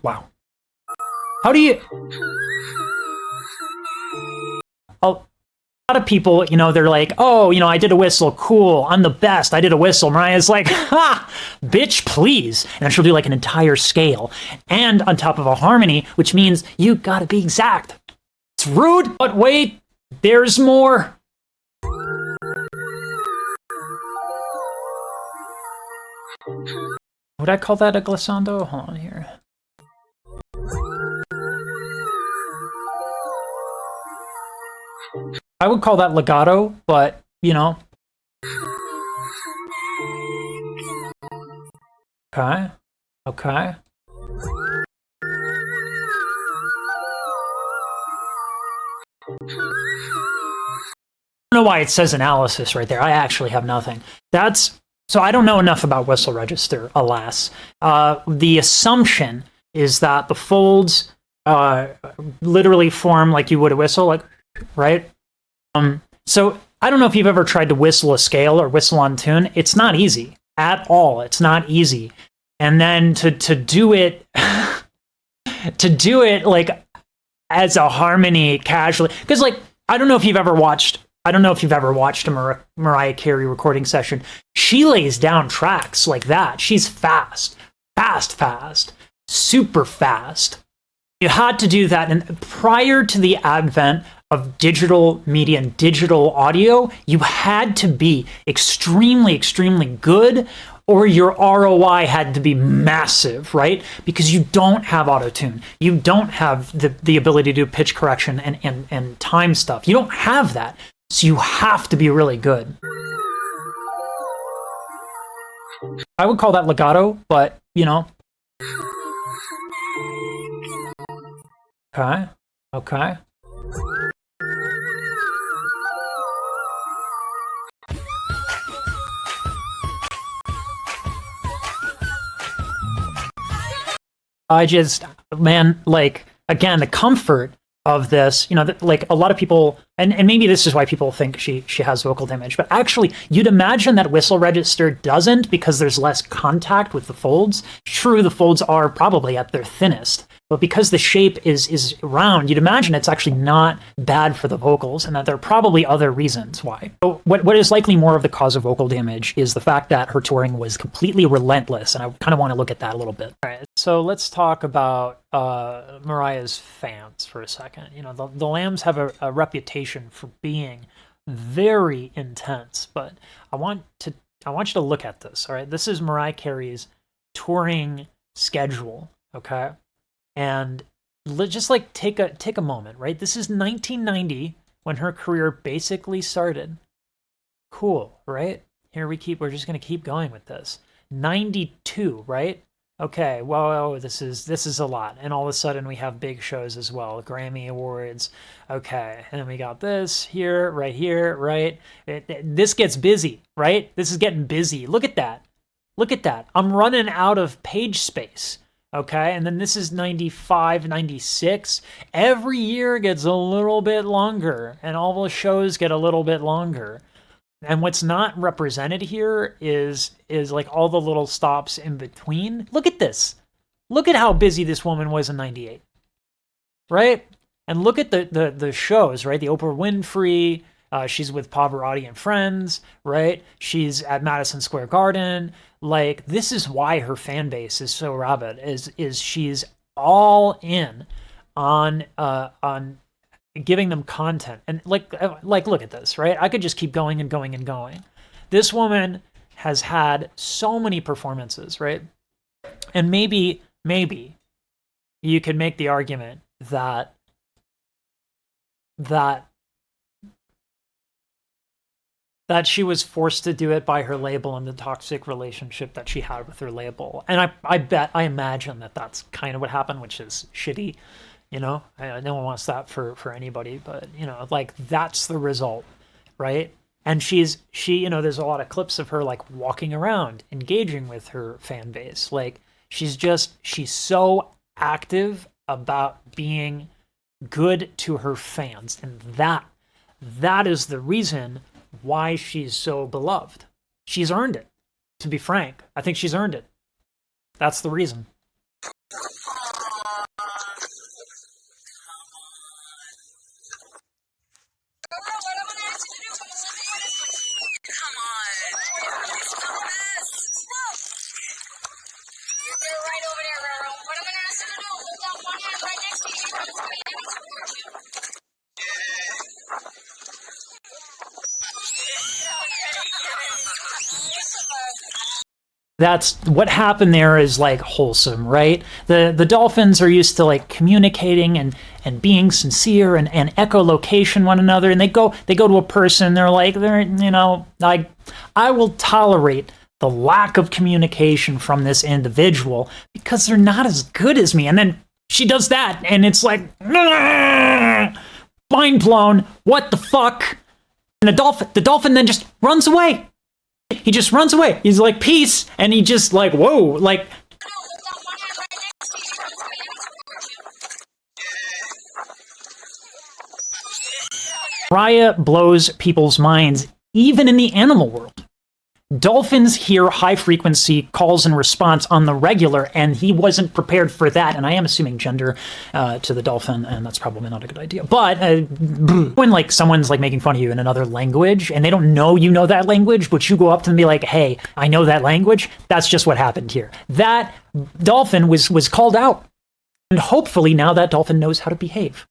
Wow. How do you... A lot of people, you know, they're like, oh, you know, I did a whistle. Cool. I'm the best. I did a whistle. Mariah's like, ha, bitch, please. And then she'll do like an entire scale and on top of a harmony, which means you gotta be exact. It's rude, but wait, there's more. Would I call that a glissando? Hold on here. I would call that legato, but, you know. Okay. Okay. I don't know why it says analysis right there. I actually have nothing. So I don't know enough about whistle register, alas. The assumption is that the folds literally form like you would a whistle, like, right? So I don't know if you've ever tried to whistle a scale or whistle on tune. It's not easy at all. It's not easy. And then to do it, to do it like as a harmony casually, because like, I don't know if you've ever watched a Mariah Carey recording session. She lays down tracks like that. She's fast, super fast. You had to do that. And prior to the advent of digital media and digital audio, you had to be extremely, extremely good, or your ROI had to be massive, right? Because you don't have auto-tune. You don't have the ability to do pitch correction and time stuff. You don't have that. So you have to be really good. I would call that legato, but, you know. Okay. Okay. I just, man, like, again, the comfort of this, you know, like a lot of people, and maybe this is why people think she has vocal damage, but actually you'd imagine that whistle register doesn't because there's less contact with the folds. True, the folds are probably at their thinnest, but because the shape is round, you'd imagine it's actually not bad for the vocals and that there are probably other reasons why. So what is likely more of the cause of vocal damage is the fact that her touring was completely relentless, and I kind of want to look at that a little bit. All right, so let's talk about Mariah's fans for a second. You know, the Lambs have a reputation for being very intense, but I want you to look at this. All right, this is Mariah Carey's touring schedule. Okay, and just like take a moment. Right, this is 1990 when her career basically started. Cool, right? We're just gonna keep going with this. 92, right? Okay, well, this is a lot, and all of a sudden we have big shows as well, Grammy Awards. Okay, and then we got this here, right? This gets busy, right? This is getting busy. Look at that. I'm running out of page space. Okay, and then this is 95, 96. Every year gets a little bit longer, and all the shows get a little bit longer. And what's not represented here is like all the little stops in between. Look at this. Look at how busy this woman was in 98. Right? And look at the shows, right? The Oprah Winfrey, she's with Pavarotti and Friends, right? She's at Madison Square Garden. Like, this is why her fan base is so rabid, is she's all in on giving them content. And like look at this, right? I could just keep going and going and going. This woman has had so many performances, right? And maybe you could make the argument that she was forced to do it by her label and the toxic relationship that she had with her label. And I imagine that that's kind of what happened, which is shitty. You know, no one wants that for anybody, but, you know, like, that's the result, right? And she, you know, there's a lot of clips of her, like, walking around, engaging with her fan base. Like, she's so active about being good to her fans. And that is the reason why she's so beloved. She's earned it. to be frank. I think she's earned it. That's the reason. That's what happened there is like wholesome, right? The dolphins are used to like communicating and being sincere and echolocation one another, and they go to a person, they're like, I will tolerate the lack of communication from this individual because they're not as good as me. And then she does that, and it's like, mind blown, what the fuck? And the dolphin then just runs away. He just runs away. He's like, peace. And he just like, whoa, like. Raya blows people's minds, even in the animal world. Dolphins hear high-frequency calls and response on the regular, and he wasn't prepared for that. And I am assuming gender to the dolphin, and that's probably not a good idea. But when like someone's like making fun of you in another language, and they don't know you know that language, but you go up to them and be like, "Hey, I know that language." That's just what happened here. That dolphin was called out, and hopefully now that dolphin knows how to behave.